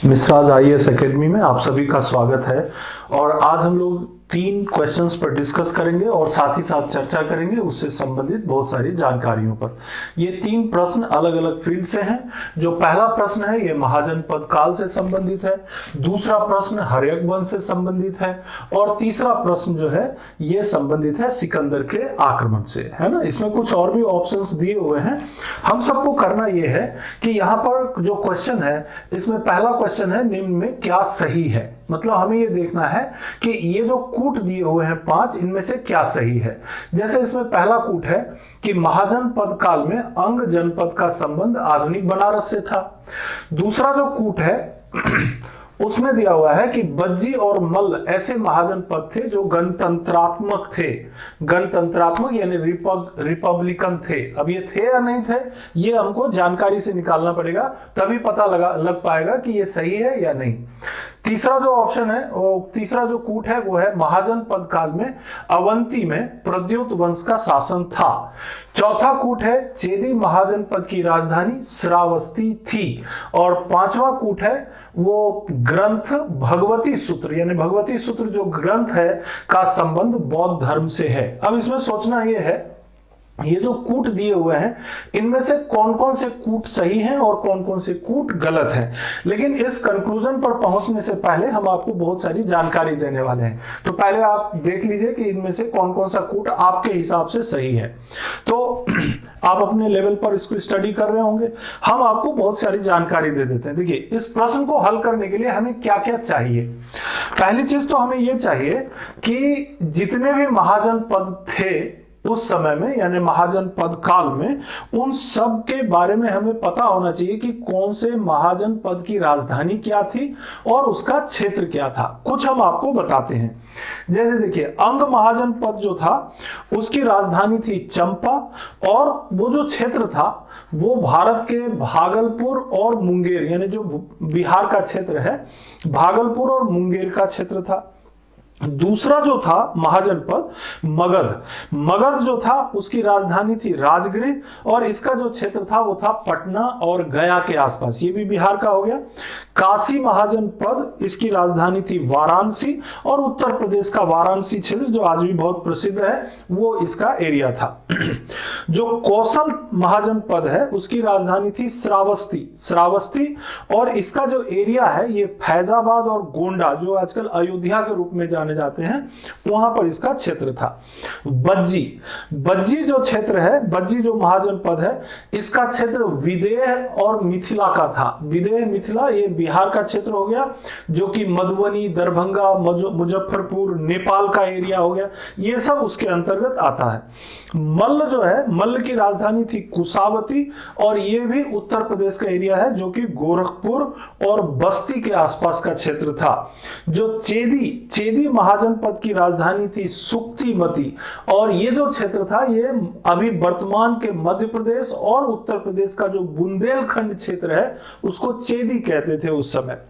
मिश्राज IAS academy में आप सभी का स्वागत है। और आज हम लोग 3 क्वेश्चंस पर डिस्कस करेंगे और साथ ही साथ चर्चा करेंगे उससे संबंधित बहुत सारी जानकारियों पर। ये 3 प्रश्न अलग अलग फील्ड से हैं। जो पहला प्रश्न है ये महाजनपद काल से संबंधित है, दूसरा प्रश्न हर्यक वंश से संबंधित है और तीसरा प्रश्न जो है ये संबंधित है सिकंदर के आक्रमण से, है ना। इसमें कुछ और भी ऑप्शंस दिए हुए हैं। हम सबको करना ये है कि यहाँ पर जो क्वेश्चन है इसमें पहला क्वेश्चन है निम्न में क्या सही है। मतलब हमें ये देखना है कि ये जो कूट दिए हुए हैं 5, इनमें से क्या सही है। जैसे इसमें पहला कूट है कि महाजनपद काल में अंग जनपद का संबंध आधुनिक बनारस से था। दूसरा जो कूट है उसमें दिया हुआ है कि बज्जी और मल्ल ऐसे महाजनपद थे जो गणतंत्रात्मक थे। गणतंत्रात्मक यानी रिपब्लिकन थे। अब ये थे या नहीं थे ये हमको जानकारी से निकालना पड़ेगा, तभी पता लग पाएगा कि ये सही है या नहीं। तीसरा जो ऑप्शन है तीसरा जो कूट है वो है महाजनपद काल में अवंती में प्रद्युत वंश का शासन था। चौथा कूट है चेदी महाजनपद की राजधानी श्रावस्ती थी। और पांचवा कूट है वो ग्रंथ भगवती सूत्र यानी भगवती सूत्र जो ग्रंथ है का संबंध बौद्ध धर्म से है। अब इसमें सोचना ये है ये जो कूट दिए हुए हैं इनमें से कौन कौन से कूट सही हैं और कौन कौन से कूट गलत हैं। लेकिन इस कंक्लूजन पर पहुंचने से पहले हम आपको बहुत सारी जानकारी देने वाले हैं। तो पहले आप देख लीजिए कि इनमें से कौन कौन सा कूट आपके हिसाब से सही है। तो आप अपने लेवल पर इसको स्टडी कर रहे होंगे, हम आपको बहुत सारी जानकारी दे देते हैं। देखिए इस प्रश्न को हल करने के लिए हमें क्या क्या चाहिए। पहली चीज तो हमें यह चाहिए कि जितने भी महाजनपद थे उस समय में यानी महाजनपद काल में उन सब के बारे में हमें पता होना चाहिए कि कौन से महाजनपद की राजधानी क्या थी और उसका क्षेत्र क्या था। कुछ हम आपको बताते हैं। जैसे देखिए अंग महाजनपद जो था उसकी राजधानी थी चंपा और वो जो क्षेत्र था वो भारत के भागलपुर और मुंगेर यानी जो बिहार का क्षेत्र है भागलपुर और मुंगेर का क्षेत्र था। दूसरा जो था महाजनपद मगध जो था उसकी राजधानी थी राजगृह और इसका जो क्षेत्र था वो था पटना और गया के आसपास, ये भी बिहार का हो गया। काशी महाजनपद इसकी राजधानी थी वाराणसी और उत्तर प्रदेश का वाराणसी क्षेत्र जो आज भी बहुत प्रसिद्ध है वो इसका एरिया था। जो कौशल महाजनपद है उसकी राजधानी थी श्रावस्ती और इसका जो एरिया है ये फैजाबाद और गोंडा जो आजकल अयोध्या के रूप में जाने जाते हैं वहां पर इसका क्षेत्र था। बज्जी जो क्षेत्र है बज्जी जो महाजनपद है इसका क्षेत्र विदेह और मिथिला का था। विदेह मिथिला ये बिहार का क्षेत्र हो गया जो कि मधुबनी दरभंगा मुजफ्फरपुर नेपाल का एरिया हो गया, ये सब उसके अंतर्गत आता है। मल्ल जो है मल्ल की राजधानी थी कुशावती और ये भी उत्तर प्रदेश का एरिया है जो कि गोरखपुर और बस्ती के आसपास का क्षेत्र था। जो चेदी महाजनपद की राजधानी थी सुक्तिमती और ये जो क्षेत्र था ये अभी वर्तमान के मध्य प्रदेश और उत्तर प्रदेश का जो बुंदेलखंड क्षेत्र है उसको चेदी कहते थे उस समय।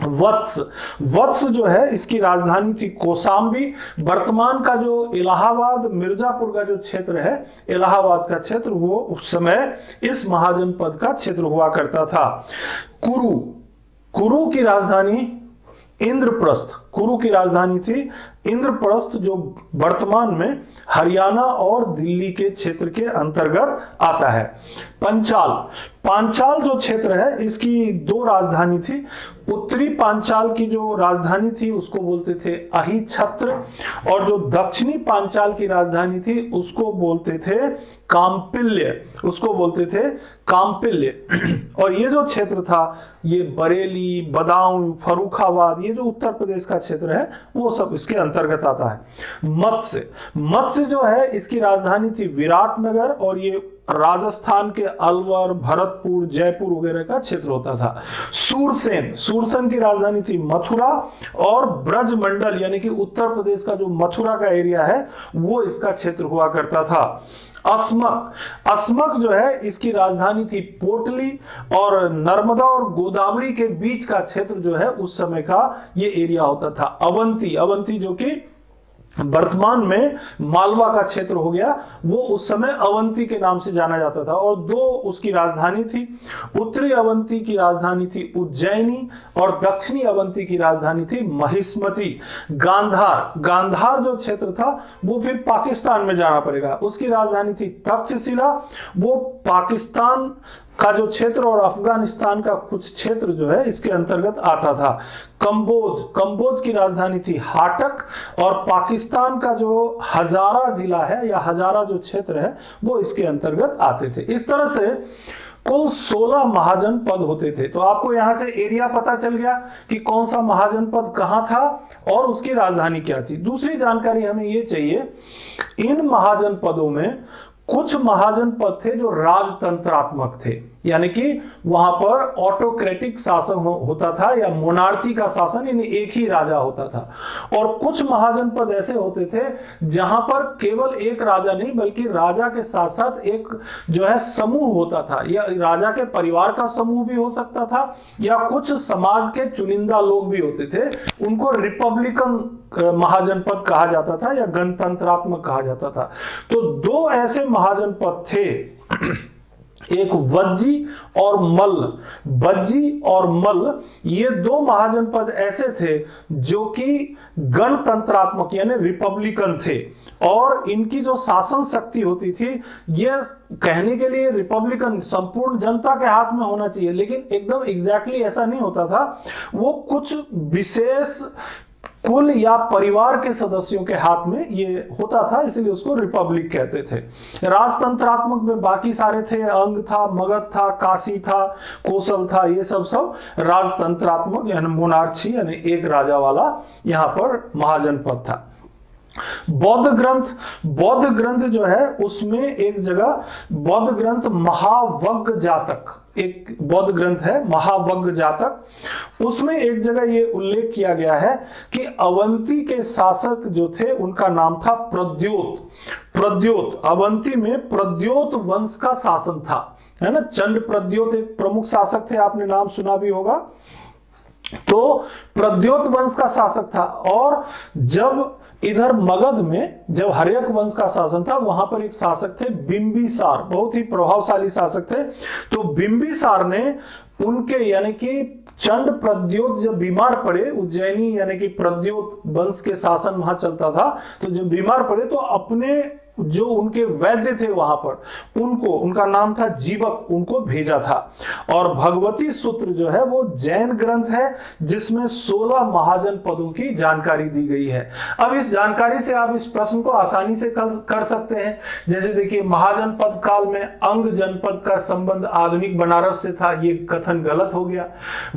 वत्स जो है इसकी राजधानी थी कौशाम्बी। वर्तमान का जो इलाहाबाद मिर्जापुर का जो क्षेत्र है इलाहाबाद का क्षेत्र वो उस समय इस महाजनपद का क्षेत्र हुआ करता था। कुरु की राजधानी इंद्रप्रस्थ, कुरु की राजधानी थी इंद्रप्रस्थ जो वर्तमान में हरियाणा और दिल्ली के क्षेत्र के अंतर्गत आता है। पांचाल जो क्षेत्र है इसकी 2 राजधानी थी। उत्तरी पांचाल की जो राजधानी थी उसको बोलते थे अहिछत्र और जो दक्षिणी पांचाल की राजधानी थी उसको बोलते थे काम्पिल्य। और ये जो क्षेत्र था ये बरेली बदाऊं फर्रुखाबाद ये जो उत्तर प्रदेश का क्षेत्र है वो सब इसके अंतर्गत आता है। मत्स्य जो है इसकी राजधानी थी विराटनगर और ये राजस्थान के अलवर भरतपुर जयपुर वगैरह का क्षेत्र होता था। सूरसेन की राजधानी थी मथुरा और ब्रजमंडल यानी कि उत्तर प्रदेश का जो मथुरा का एरिया है वो इसका क्षेत्र हुआ करता था। अस्मक जो है इसकी राजधानी थी पोटली और नर्मदा और गोदावरी के बीच का क्षेत्र जो है उस समय का ये एरिया होता था। अवंती जो कि वर्तमान में मालवा का क्षेत्र हो गया, वो उस समय अवंती के नाम से जाना जाता था। और दो उसकी राजधानी थी, उत्तरी अवंती की राजधानी थी उज्जैनी और दक्षिणी अवंती की राजधानी थी महिष्मती। गांधार, गांधार जो क्षेत्र था वो फिर पाकिस्तान में जाना पड़ेगा, उसकी राजधानी थी तक्षशिला, वो पाकिस्तान का जो क्षेत्र और अफगानिस्तान का कुछ क्षेत्र जो है इसके अंतर्गत आता था। कंबोज, कंबोज की राजधानी थी हाटक और पाकिस्तान का जो हजारा जिला है या हजारा जो क्षेत्र है वो इसके अंतर्गत आते थे। इस तरह से कुल 16 महाजनपद होते थे। तो आपको यहां से एरिया पता चल गया कि कौन सा महाजनपद कहां था और उसकी राजधानी क्या थी। दूसरी जानकारी हमें ये चाहिए, इन महाजनपदों में कुछ महाजनपद थे जो राजतंत्रात्मक थे, यानी कि वहां पर ऑटोक्रेटिक शासन होता था या मोनार्ची का शासन, यानी एक ही राजा होता था। और कुछ महाजनपद ऐसे होते थे जहां पर केवल एक राजा नहीं बल्कि राजा के साथ साथ एक जो है समूह होता था, या राजा के परिवार का समूह भी हो सकता था या कुछ समाज के चुनिंदा लोग भी होते थे। उनको रिपब्लिकन महाजनपद कहा जाता था या गणतंत्रात्मक कहा जाता था। तो दो ऐसे महाजनपद थे, एक वज्जी और मल्ल। वज्जी और मल्ल ये दो महाजनपद ऐसे थे जो कि गणतंत्रात्मक यानी रिपब्लिकन थे, और इनकी जो शासन शक्ति होती थी ये कहने के लिए रिपब्लिकन संपूर्ण जनता के हाथ में होना चाहिए, लेकिन एकदम एग्जैक्टली ऐसा नहीं होता था। वो कुछ विशेष कुल या परिवार के सदस्यों के हाथ में ये होता था, इसलिए उसको रिपब्लिक कहते थे। राजतंत्रात्मक में बाकी सारे थे, अंग था, मगध था, काशी था, कोसल था, ये सब राजतंत्रात्मक यानी मोनार्ची यानी एक राजा वाला यहाँ पर महाजनपद था। बौद्ध ग्रंथ, बौद्ध ग्रंथ जो है उसमें एक जगह बौद्ध ग्रंथ महावग्ग जातक, एक बौद्ध ग्रंथ है महावग्ग जातक, उसमें एक जगह ये उल्लेख किया गया है कि अवंती के शासक जो थे उनका नाम था प्रद्योत। प्रद्योत, अवंती में प्रद्योत वंश का शासन था, है ना। चंड प्रद्योत एक प्रमुख शासक थे, आपने नाम सुना भी होगा। तो प्रद्योत वंश का शासक था। और जब इधर मगध में जब हर्यक वंश का शासन था वहां पर एक शासक थे बिंबिसार, बहुत ही प्रभावशाली शासक थे। तो बिंबिसार ने उनके यानी कि चंड प्रद्योत जब बीमार पड़े, उज्जैनी यानी कि प्रद्योत वंश के शासन वहां चलता था, तो जब बीमार पड़े तो अपने जो उनके वैद्य थे वहां पर उनको, उनका नाम था जीवक, उनको भेजा था। और भगवती सूत्र जो है वो जैन ग्रंथ है जिसमें 16 महाजनपदों की जानकारी दी गई है। अब इस जानकारी से आप इस प्रश्न को आसानी से कर सकते हैं। जैसे देखिए, महाजनपद काल में अंग जनपद का संबंध आधुनिक बनारस से था, ये कथन गलत हो गया।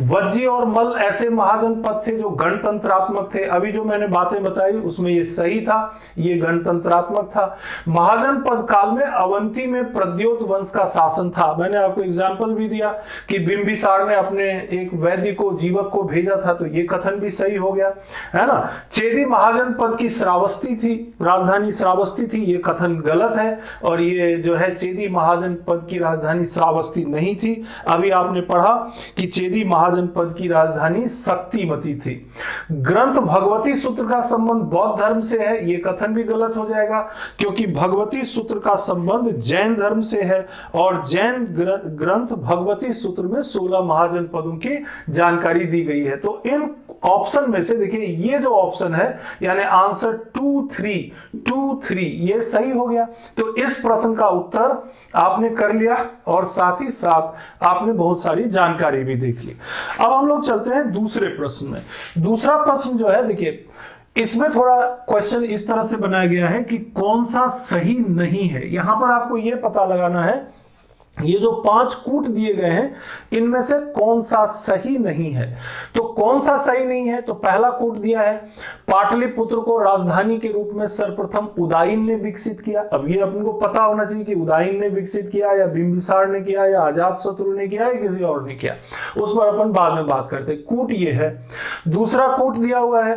वज्जी और मल्ल ऐसे महाजनपद थे जो गणतंत्रात्मक थे, अभी जो मैंने बातें बताई उसमें ये सही था, ये गणतंत्रात्मक था। महाजनपद काल में अवंती में प्रद्योत वंश का शासन था। मैंने आपको एग्जाम्पल भी दिया कि बिंबिसार ने अपने एक वैद्य को, जीवक को भेजा था, तो ये कथन भी सही हो गया, है ना। चेदी महाजनपद की श्रावस्ती थी, राजधानी श्रावस्ती थी, ये कथन गलत है। और ये जो है चेदी महाजनपद की राजधानी श्रावस्ती नहीं थी। अभी आपने पढ़ा कि चेदी महाजनपद की राजधानी शक्तिमती थी। ग्रंथ भगवती सूत्र का संबंध बौद्ध धर्म से है, ये कथन भी गलत हो जाएगा, क्योंकि भगवती सूत्र का संबंध जैन धर्म से है और जैन ग्रंथ भगवती सूत्र में 16 महाजनपदों की जानकारी दी गई है। तो इन ऑप्शन में से देखिए ये जो ऑप्शन है यानी आंसर 2-3 ये सही हो गया। तो इस प्रश्न का उत्तर आपने कर लिया और साथ ही साथ आपने बहुत सारी जानकारी भी देख ली। अब हम लोग चलते हैं दूसरे प्रश्न में। दूसरा प्रश्न जो है, देखिए इसमें थोड़ा क्वेश्चन इस तरह से बनाया गया है कि कौन सा सही नहीं है। यहां पर आपको यह पता लगाना है, ये जो 5 कूट दिए गए हैं इनमें से कौन सा सही नहीं है। तो कौन सा सही नहीं है, तो पहला कूट दिया है पाटलिपुत्र को राजधानी के रूप में सर्वप्रथम उदायन ने विकसित किया। अब ये अपन को पता होना चाहिए कि उदायन ने विकसित किया या बिंबिसार ने किया या अजातशत्रु ने किया या किसी और ने किया, उस पर अपन बाद में बात करते। कूट ये है। दूसरा कूट दिया हुआ है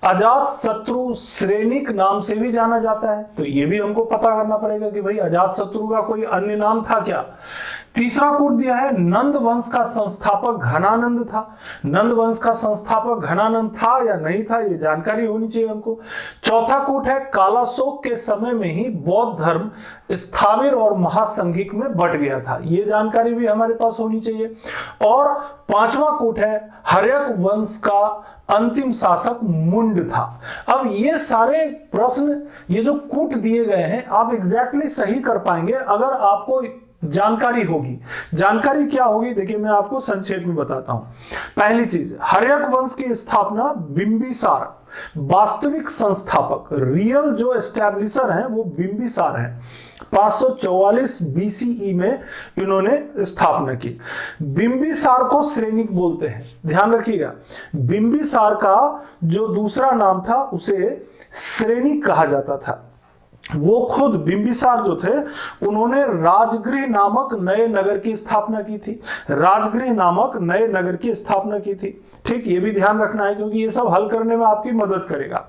अजातशत्रु श्रेणिक नाम से भी जाना जाता है। तो ये भी हमको पता करना पड़ेगा कि भाई अजातशत्रु का कोई अन्य नाम था क्या। तीसरा कूट दिया है नंद वंश का संस्थापक घनानंद था। नंद वंश का संस्थापक घनानंद था या नहीं था, ये जानकारी होनी चाहिए हमको। चौथा कूट है कालाशोक के समय में ही बौद्ध धर्म स्थाविर और महासंघिक में बट गया था, ये जानकारी भी हमारे पास होनी चाहिए। और पांचवा कूट है हर्यक वंश का अंतिम शासक मुंड था। अब ये सारे प्रश्न, ये जो कूट दिए गए हैं, आप एग्जैक्टली सही कर पाएंगे अगर आपको जानकारी होगी। जानकारी क्या होगी, देखिए मैं आपको संक्षेप में बताता हूं। पहली चीज, हर्यक वंश की स्थापना बिंबिसार, वास्तविक संस्थापक, रियल जो एस्टैब्लिशर हैं वो बिंबिसार हैं। 544 बीसीई में इन्होंने स्थापना की। बिंबिसार को श्रेणिक बोलते हैं, ध्यान रखिएगा। बिंबिसार का जो दूसरा नाम था उसे श्रेणिक कहा जाता था। वो खुद बिंबिसार जो थे उन्होंने राजगृह नामक नए नगर की स्थापना की थी। राजगृह नामक नए नगर की स्थापना की थी। ठीक, ये भी ध्यान रखना है क्योंकि ये सब हल करने में आपकी मदद करेगा।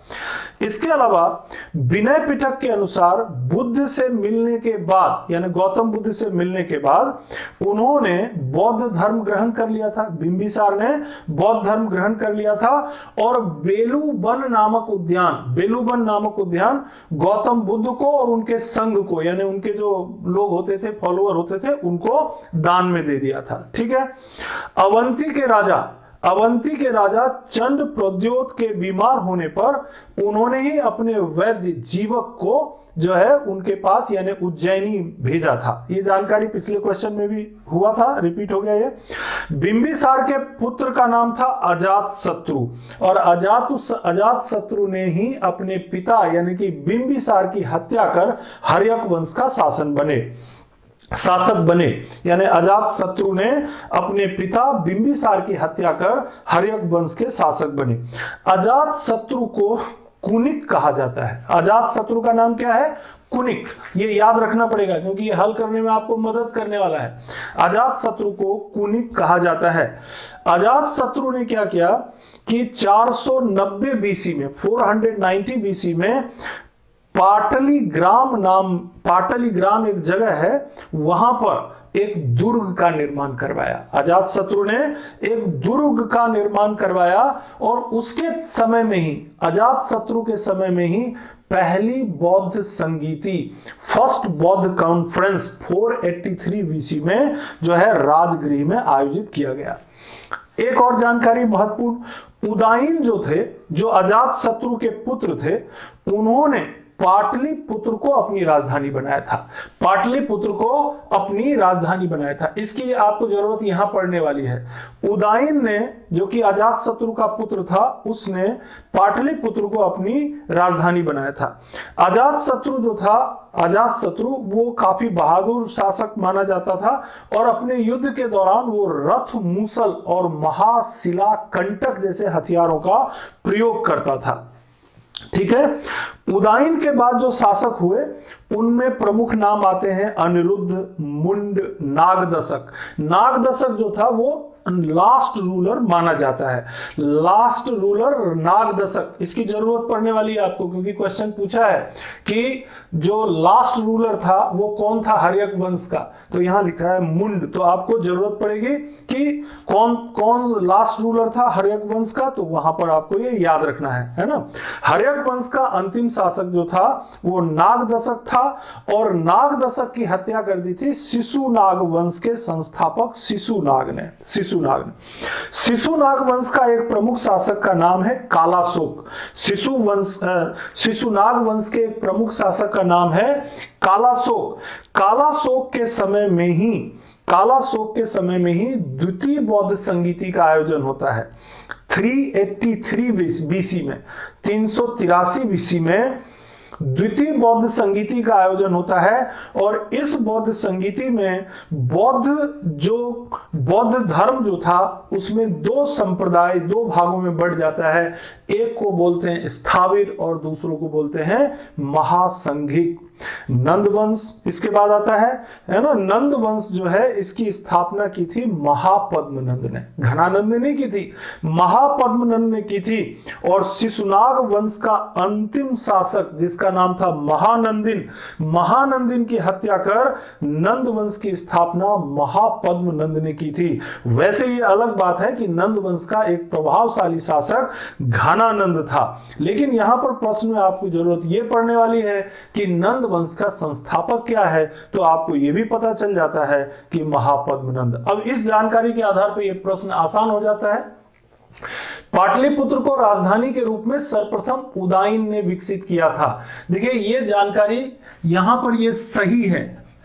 इसके अलावा विनय पिटक के अनुसार बुद्ध से मिलने के बाद, यानी गौतम बुद्ध से मिलने के बाद उन्होंने बौद्ध धर्म ग्रहण कर लिया था। बिंबिसार ने बौद्ध धर्म ग्रहण कर लिया था और बेलूबन नामक उद्यान गौतम बुद्ध को और उनके संघ को, यानी उनके जो लोग होते थे, फॉलोअर होते थे, उनको दान में दे दिया था। ठीक है। अवंती के राजा चंड प्रद्योत के बीमार होने पर उन्होंने ही अपने वैद्य जीवक को जो है उनके पास यानी उज्जैनी भेजा था। ये जानकारी पिछले क्वेश्चन में भी हुआ था, रिपीट हो गया ये। बिंबिसार के पुत्र का नाम था अजातशत्रु और अजातशत्रु ने ही अपने पिता यानी कि बिंबिसार की हत्या कर हर्यक वंश का शासक बने। यानी अजातशत्रु ने अपने पिता बिंबिसार की हत्या कर हर्यक वंश के शासक बने। अजातशत्रु को कुनिक कहा जाता है। अजातशत्रु का नाम क्या है? कुनिक। ये याद रखना पड़ेगा क्योंकि ये हल करने में आपको मदद करने वाला है। अजातशत्रु को कुनिक कहा जाता है। अजातशत्रु ने क्या किया कि 490 बीसी में, 490 बीसी में पाटलीग्राम एक जगह है, वहां पर एक दुर्ग का निर्माण करवाया। अजातशत्रु ने एक दुर्ग का निर्माण करवाया और उसके समय में ही, अजातशत्रु के समय में ही पहली बौद्ध संगीति, फर्स्ट बौद्ध कॉन्फ्रेंस 483 बीसी में जो है राजगृह में आयोजित किया गया। एक और जानकारी महत्वपूर्ण, उदायन जो थे, जो अजातशत्रु के पुत्र थे, उन्होंने पाटलिपुत्र को अपनी राजधानी बनाया था। पाटलिपुत्र को अपनी राजधानी बनाया था। इसकी आपको जरूरत यहां पड़ने वाली है। उदायन ने, जो कि अजातशत्रु का पुत्र था, उसने पाटलिपुत्र को अपनी राजधानी बनाया था। अजातशत्रु जो था, अजातशत्रु वो काफी बहादुर शासक माना जाता था और अपने युद्ध के दौरान वो रथ, मूसल और महाशिला कंटक जैसे हथियारों का प्रयोग करता था। ठीक है। उदायन के बाद जो शासक हुए उनमें प्रमुख नाम आते हैं अनिरुद्ध, मुंड, नागदशक। नागदशक जो था वो लास्ट रूलर माना जाता है। लास्ट रूलर नागदशक, इसकी जरूरत पड़ने वाली है आपको क्योंकि क्वेश्चन पूछा है कि जो लास्ट रूलर था वो कौन था हर्यक वंश का, तो यहां लिखा है मुंड। तो आपको जरूरत पड़ेगी कि कौन कौन लास्ट रूलर था हर्यक वंश का, तो वहां पर आपको ये याद रखना है ना। हर्यक वंश का अंतिम शासक जो था वो नागदशक था और नागदशक की हत्या कर दी थी शिशुनाग वंश के संस्थापक शिशुनाग ने। शिशुनाग वंश का एक प्रमुख शासक का नाम है कालाशोक। शिशुनाग वंश के एक प्रमुख शासक का नाम है कालाशोक। कालाशोक के समय में ही द्वितीय बौद्ध संगीति का आयोजन होता है। 383 बीसी में, 383 बीसी में द्वितीय बौद्ध संगीति का आयोजन होता है और इस बौद्ध संगीति में बौद्ध धर्म जो था उसमें दो संप्रदाय, दो भागों में बढ़ जाता है। एक को बोलते हैं स्थाविर और दूसरों को बोलते हैं महासंघिक। नंद वंश इसके बाद आता है ना। नंद वंश जो है इसकी स्थापना की थी महापद्मनंद ने, घनानंद ने नहीं की थी, महापद्मनंद ने की थी। और शिशुनाग वंश का अंतिम शासक जिसका नाम था महानंदिन, महानंदिन की हत्या कर नंद वंश की स्थापना महापद्मनंद ने की थी। वैसे ये अलग बात है कि नंद वंश का एक प्रभावशाली शासक घनानंद था, लेकिन यहां पर प्रश्न में आपको जरूरत ये पड़ने वाली है कि नंद वंश का संस्थापक क्या है, तो आपको यह भी पता चल जाता है कि महापद्मनंद। अब इस जानकारी के आधार पर यह प्रश्न आसान हो जाता है। पाटलिपुत्र को राजधानी के रूप में सर्वप्रथम उदयन ने विकसित किया था। देखिए ये जानकारी यहां पर ये सही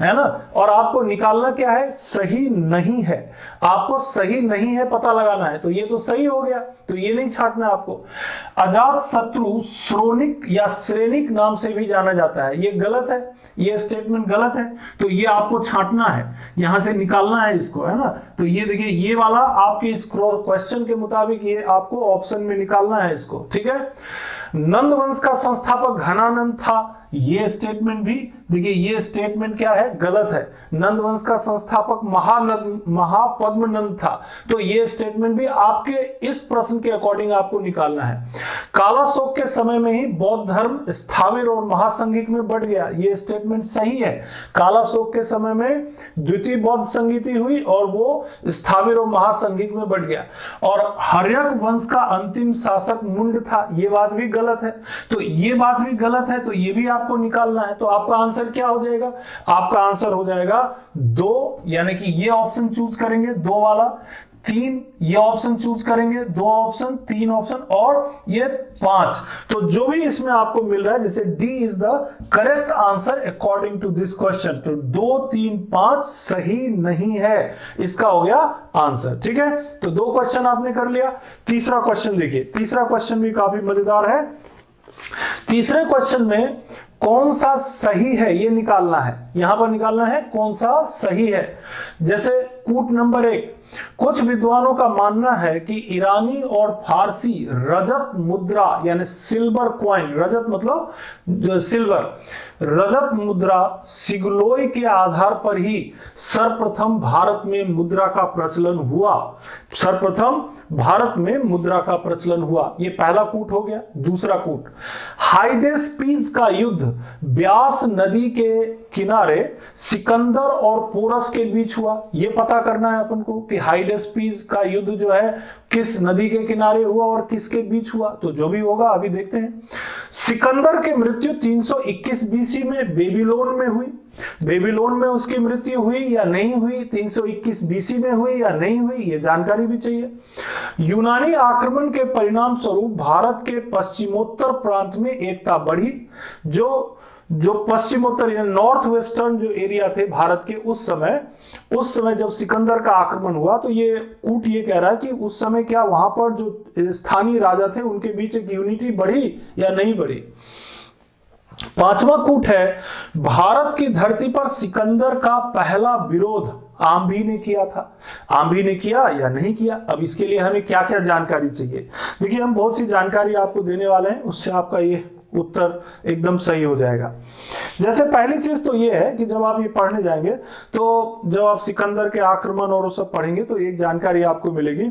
है ना, और आपको निकालना क्या है, सही नहीं है। आपको सही नहीं है पता लगाना है, तो ये तो सही हो गया, तो ये नहीं छांटना आपको। अजात शत्रु श्रोणिक या श्रेणिक नाम से भी जाना जाता है, ये गलत है, ये स्टेटमेंट गलत है, तो ये आपको छांटना है, यहां से निकालना है इसको, है ना। तो ये देखिए ये वाला आपके इस क्वेश्चन के मुताबिक ये आपको ऑप्शन में निकालना है इसको, ठीक है। नंद वंश का संस्थापक घनानंद था, ये स्टेटमेंट भी देखिए ये स्टेटमेंट क्या है, गलत है। नंद वंश का संस्थापक महापद्मनंद था, तो ये स्टेटमेंट भी आपके इस प्रश्न के अकॉर्डिंग आपको निकालना है। कालाशोक के समय में ही बौद्ध धर्म स्थाविर और महासंघिक में बढ़ गया, ये स्टेटमेंट सही है। कालाशोक के समय में द्वितीय बौद्ध संगीति हुई और वो स्थाविर और महासंघिक में बढ़ गया। और हर्यक वंश का अंतिम शासक मुंड था, ये बात भी गलत है, तो ये बात भी गलत है, तो ये भी आपको निकालना है। तो आपका आंसर क्या हो जाएगा, आपका आंसर हो जाएगा 2, यानी कि ये ऑप्शन चूज करेंगे 2 वाला, 3 ये ऑप्शन चूज करेंगे, 2 ऑप्शन, 3 ऑप्शन और ये 5। तो जो भी इसमें आपको मिल रहा है, जैसे D is the correct answer according to this question, तो 2, 3, 5 सही नहीं है, इसका हो गया आंसर, ठीक है। तो 2 क्वेश्चन आपने कर लिया। तीसरा क्वेश्चन देखिए, तीसरा क्वेश्चन भी काफी मजेदार है। तीसरे क्वेश्चन में कौन सा सही है ये निकालना है, यहां पर निकालना है कौन सा सही है। जैसे कूट नंबर 1, कुछ विद्वानों का मानना है कि ईरानी और फारसी रजत मुद्रा यानी सिल्वर कॉइन, रजत मतलब सिल्वर, रजत मुद्रा सिगलोय के आधार पर ही सर्वप्रथम भारत में मुद्रा का प्रचलन हुआ। सर्वप्रथम भारत में मुद्रा का प्रचलन हुआ, ये पहला कूट हो गया। दूसरा कूट, हाइडेस्पीस का युद्ध ब्यास नदी के किनारे सिकंदर और पोरस के बीच हुआ। ये पता करना है अपन को कि हाइडेस्पीस का युद्ध जो है किस नदी के किनारे हुआ और किसके बीच हुआ, तो जो भी होगा अभी देखते हैं। सिकंदर की मृत्यु 321 बीसी में बेबीलोन में हुई। बेबीलोन में उसकी मृत्यु हुई या नहीं हुई, 321 बीसी में हुई या नहीं हुई, ये जानकारी भी चाहिए। यूनानी आक्रमण के परिणाम स्वरूप भारत के पश्चिमोत्तर प्रांत में एकता बढ़ी। जो पश्चिमोत्तर या नॉर्थ वेस्टर्न जो एरिया थे भारत के, उस समय जब सिकंदर का आक्रमण हुआ, तो ये कूट ये कह रहा है कि उस समय क्या वहां पर जो स्थानीय राजा थे उनके बीच एक यूनिटी बढ़ी या नहीं बढ़ी। 5वां कूट है, भारत की धरती पर सिकंदर का पहला विरोध आम्भी ने किया था। आम्भी ने किया या नहीं किया, अब इसके लिए हमें क्या क्या जानकारी चाहिए। देखिए हम बहुत सी जानकारी आपको देने वाले हैं, उससे आपका ये उत्तर एकदम सही हो जाएगा। जैसे पहली चीज तो ये है कि जब आप ये पढ़ने जाएंगे, तो जब आप सिकंदर के आक्रमण और वो सब पढ़ेंगे, तो एक जानकारी आपको मिलेगी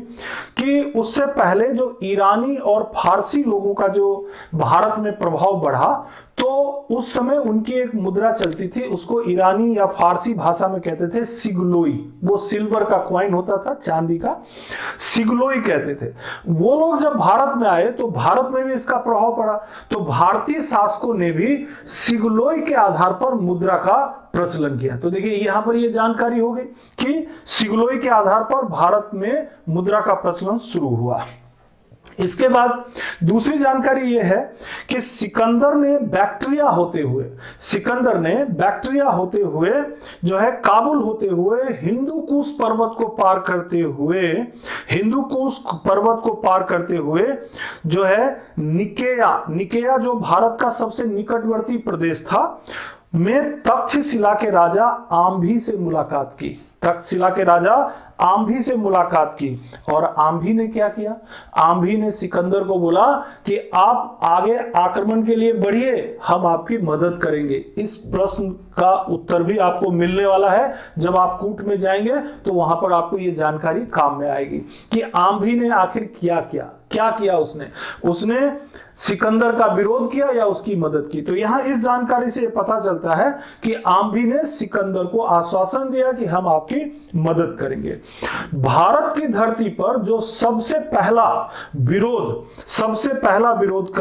कि उससे पहले जो ईरानी और फारसी लोगों का जो भारत में प्रभाव बढ़ा, तो उस समय उनकी एक मुद्रा चलती थी, उसको ईरानी या फारसी भाषा में कहते थे सिगलोई। वो सिल्वर का कॉइन होता था, चांदी का, सिगलोई कहते थे। वो लोग जब भारत में आए तो भारत में भी इसका प्रभाव पड़ा, तो भारतीय शासकों ने भी सिगलोई के आधार पर मुद्रा का प्रचलन किया। तो देखिए यहां पर ये जानकारी हो गई कि सिगलोई के आधार पर भारत में मुद्रा का प्रचलन शुरू हुआ। इसके बाद दूसरी जानकारी यह है कि सिकंदर ने बैक्ट्रिया होते हुए जो है काबुल होते हुए हिंदूकुश पर्वत को पार करते हुए जो है निकेया जो भारत का सबसे निकटवर्ती प्रदेश था, में तक्षशिला के राजा आम्भी से मुलाकात की। तक्षशिला के राजा आम्भी से मुलाकात की और आम्भी ने क्या किया? आम्भी ने सिकंदर को बोला कि आप आगे आक्रमण के लिए बढ़िए, हम आपकी मदद करेंगे। इस प्रश्न का उत्तर भी आपको मिलने वाला है जब आप कूट में जाएंगे, तो वहां पर आपको ये जानकारी काम में आएगी कि आम्भी ने आखिर क्या किया उसने सिकंदर का विरोध किया या उसकी मदद की। तो यहां इस जानकारी से पता चलता है कि आम्भी ने सिकंदर को आश्वासन दिया कि हम आपकी मदद करेंगे। भारत की धरती पर जो सबसे पहला विरोध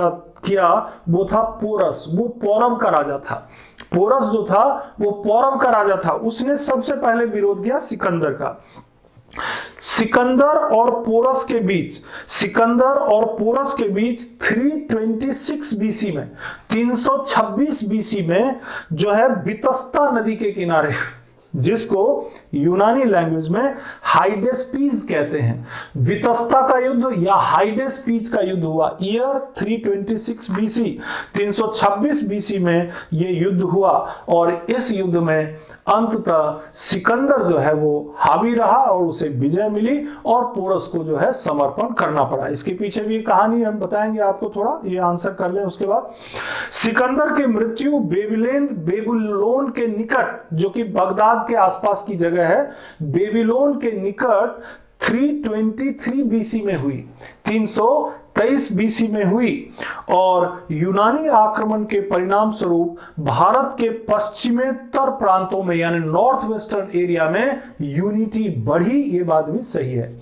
किया वो था पोरस। वो पौरव का राजा था। पोरस जो था वो पौरव का राजा था। उसने सबसे पहले विरोध किया सिकंदर का। सिकंदर और पोरस के बीच 326 बीसी में 326 बीसी में जो है वितस्ता नदी के किनारे, जिसको यूनानी लैंग्वेज में हाइडेस्पीज कहते हैं, वितस्ता का युद्ध या हाइडेस्पीज का युद्ध हुआ। ईयर 326 बीसी 326 बीसी में यह युद्ध हुआ और इस युद्ध में अंततः सिकंदर जो है वो हावी रहा और उसे विजय मिली और पोरस को जो है समर्पण करना पड़ा। इसके पीछे भी कहानी हम बताएंगे आपको, थोड़ा ये आंसर कर लें उसके बाद। सिकंदर की मृत्यु बेबीलोन के निकट, जो कि बगदाद के आसपास की जगह है, बेबीलोन के निकट 323 बीसी में हुई, 323 बीसी में हुई और यूनानी आक्रमण के परिणाम स्वरूप भारत के पश्चिमेतर प्रांतों में यानी नॉर्थ वेस्टर्न एरिया में यूनिटी बढ़ी। ये बात भी सही है।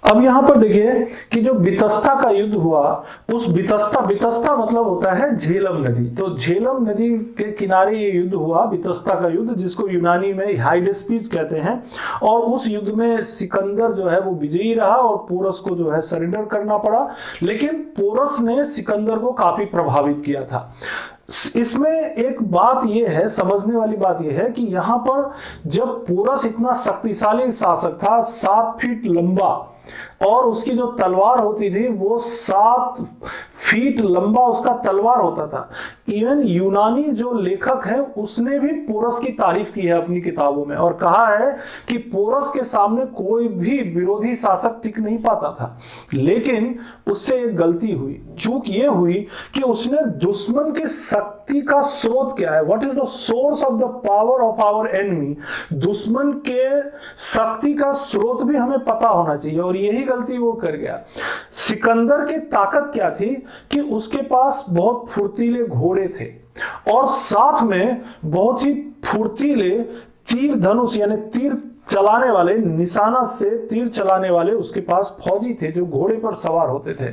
अब यहां पर देखिए कि जो वितस्ता का युद्ध हुआ, उस वितस्ता मतलब होता है झेलम नदी। तो झेलम नदी के किनारे ये युद्ध हुआ, वितस्ता का युद्ध, जिसको यूनानी में हाइडेस्पीज कहते हैं। और उस युद्ध में सिकंदर जो है वो विजयी रहा और पोरस को जो है सरेंडर करना पड़ा। लेकिन पोरस ने सिकंदर को काफी प्रभावित किया था। इसमें एक बात यह है, समझने वाली बात यह है कि यहां पर जब पोरस इतना शक्तिशाली शासक था, 7 फीट लंबा, और उसकी जो तलवार होती थी वो 7 फीट लंबा उसका तलवार होता था। इवन यूनानी जो लेखक है उसने भी पोरस की तारीफ की है अपनी किताबों में और कहा है कि पोरस के सामने कोई भी विरोधी शासक टिक नहीं पाता था। लेकिन उससे एक गलती हुई, चूक ये हुई कि उसने दुश्मन की शक्ति का स्रोत क्या है, what is the source of the power of our enemy, दुश्मन के शक्ति का स्रोत भी हमें पता होना चाहिए और यही गलती वो कर गया। सिकंदर की ताकत क्या थी कि उसके पास बहुत फुर्तीले घोड़े थे और साथ में बहुत ही फुर्तीले तीर धनुष यानी तीर चलाने वाले, निशाना से तीर चलाने वाले उसके पास फौजी थे जो घोड़े पर सवार होते थे।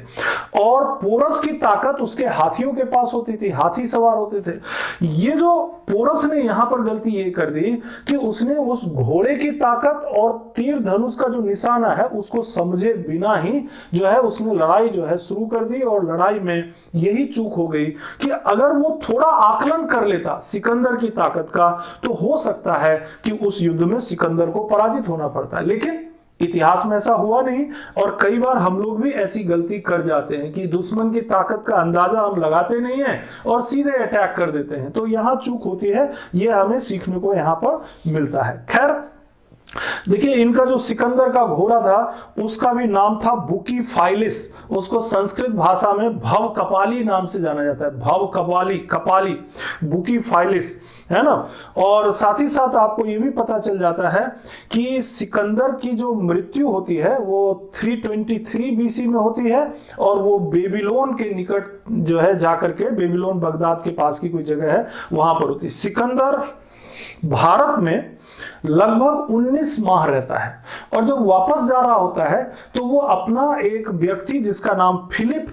और पोरस की ताकत उसके हाथियों के पास होती थी, हाथी सवार होते थे। ये जो पोरस ने यहां पर गलती ये कर दी कि उसने उस घोड़े की ताकत और तीर धनुष का जो निशाना है उसको समझे बिना ही जो है उसने लड़ाई जो है शुरू कर दी। और लड़ाई में यही चूक हो गई कि अगर वो थोड़ा आकलन कर लेता सिकंदर की ताकत का तो हो सकता है कि उस युद्ध में सिकंदर को पराजित होना पड़ता। लेकिन इतिहास में ऐसा हुआ नहीं और कई बार हम लोग भी ऐसी गलती कर जाते हैं कि दुश्मन की ताकत का अंदाजा हम लगाते नहीं हैं और सीधे अटैक कर देते हैं। तो यहां चूक होती है, यह हमें सीखने को यहां पर मिलता है। खैर देखिए, इनका जो सिकंदर का घोड़ा था उसका भी नाम था बुकी फाइलिस। उसको संस्कृत भाषा में भव कपाली नाम से जाना जाता है, भव कपाली बुकी फाइलिस, है ना। और साथ ही साथ आपको ये भी पता चल जाता है कि सिकंदर की जो मृत्यु होती है वो 323 बीसी में होती है और वो बेबीलोन के निकट जो है जाकर के, बेबीलोन बगदाद के पास की कोई जगह है वहां पर होती है। सिकंदर भारत में लगभग 19 माह रहता है और जब वापस जा रहा होता है तो वो अपना एक व्यक्ति जिसका नाम फिलिप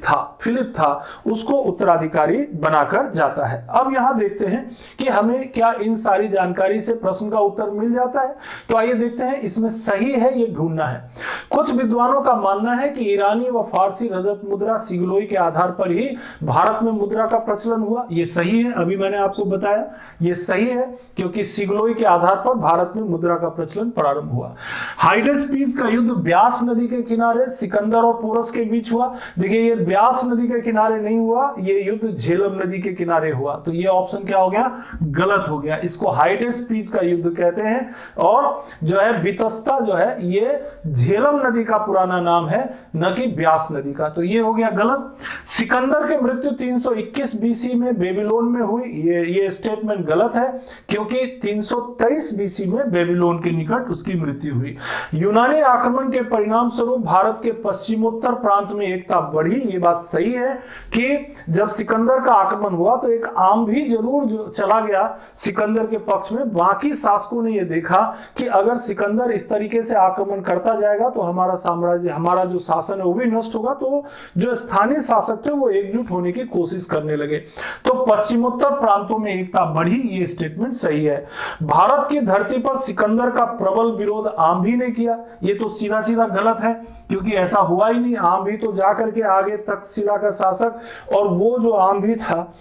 था उसको उत्तराधिकारी बनाकर जाता है। अब यहां देखते हैं कि हमें क्या इन सारी जानकारी से प्रश्न का उत्तर मिल जाता है। तो आइए देखते हैं इसमें सही है ये ढूंढना है। कुछ विद्वानों का मानना है कि ईरानी व फारसी रजत मुद्रा सिगलोई के आधार पर ही भारत में मुद्रा का प्रचलन हुआ। ये सही है, अभी मैंने आपको बताया ये सही है, क्योंकि क्योंकि सिगलोई के आधार पर भारत में मुद्रा का प्रचलन प्रारंभ हुआ। हाइडेस्पीस का युद्ध ब्यास नदी के किनारे सिकंदर और पोरस के बीच हुआ। देखिए ये ब्यास नदी के किनारे नहीं हुआ, ये युद्ध झेलम नदी के किनारे हुआ। तो ये ऑप्शन क्या हो गया, गलत हो गया। इसको हाइडेस्पीस का युद्ध कहते हैं और जो है बितस्ता जो है ये झेलम नदी का पुराना नाम है, न कि ब्यास नदी का। तो ये हो गया गलत। सिकंदर की मृत्यु 321 बीसी में बेबीलोन में हुई, ये स्टेटमेंट गलत है, क्योंकि 323 बीसी में बेबीलोन के निकट उसकी मृत्यु हुई। यूनानी आक्रमण के परिणाम स्वरूप भारत के पश्चिमोत्तर प्रांत में एकता बढ़ी, ये बात सही है कि जब सिकंदर का आक्रमण हुआ तो एक आम भी जरूर जो चला गया सिकंदर के पक्ष में। बाकी शासकों ने यह देखा कि अगर सिकंदर इस तरीके से आक्रमण करता जाएगा तो हमारा साम्राज्य, हमारा जो शासन है वो भी नष्ट होगा। तो जो स्थानीय शासक थे वो एकजुट होने की कोशिश करने लगे। तो पश्चिमोत्तर प्रांतों में एकता बढ़ी, ये स्टेटमेंट सही है। भारत की धरती पर सिकंदर का प्रबल विरोध आम भी ने किया, ये तो सीधा सीधा गलत है, क्योंकि ऐसा हुआ ही नहीं। आम भी तो जाकर के आगे तक्षशिला का शासक, और वो जो आम भी था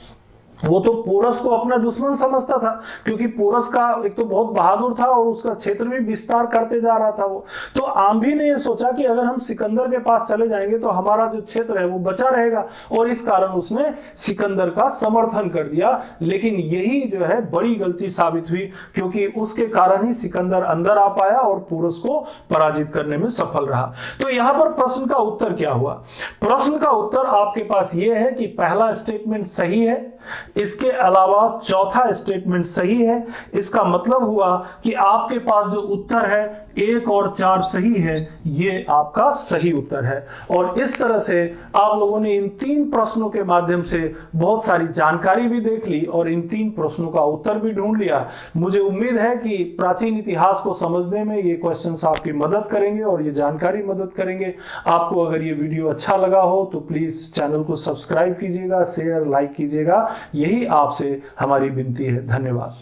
वो तो पोरस को अपना दुश्मन समझता था, क्योंकि पोरस का एक तो बहुत बहादुर था और उसका क्षेत्र भी विस्तार करते जा रहा था वो। तो आम्भी ने ये सोचा कि अगर हम सिकंदर के पास चले जाएंगे तो हमारा जो क्षेत्र है वो बचा रहेगा, और इस कारण उसने सिकंदर का समर्थन कर दिया। लेकिन यही जो है बड़ी गलती साबित हुई, क्योंकि उसके कारण ही सिकंदर अंदर आ पाया और पोरस को पराजित करने में सफल रहा। तो यहां पर प्रश्न का उत्तर क्या हुआ? प्रश्न का उत्तर आपके पास ये है कि पहला स्टेटमेंट सही है, इसके अलावा चौथा स्टेटमेंट सही है। इसका मतलब हुआ कि आपके पास जो उत्तर है 1 और 4 सही है, ये आपका सही उत्तर है। और इस तरह से आप लोगों ने इन 3 प्रश्नों के माध्यम से बहुत सारी जानकारी भी देख ली और इन 3 प्रश्नों का उत्तर भी ढूंढ लिया। मुझे उम्मीद है कि प्राचीन इतिहास को समझने में ये क्वेश्चंस आपकी मदद करेंगे और ये जानकारी मदद करेंगे। आपको अगर ये वीडियो अच्छा लगा हो तो प्लीज चैनल को सब्सक्राइब कीजिएगा, शेयर, लाइक कीजिएगा। यही आपसे हमारी विनती है। धन्यवाद।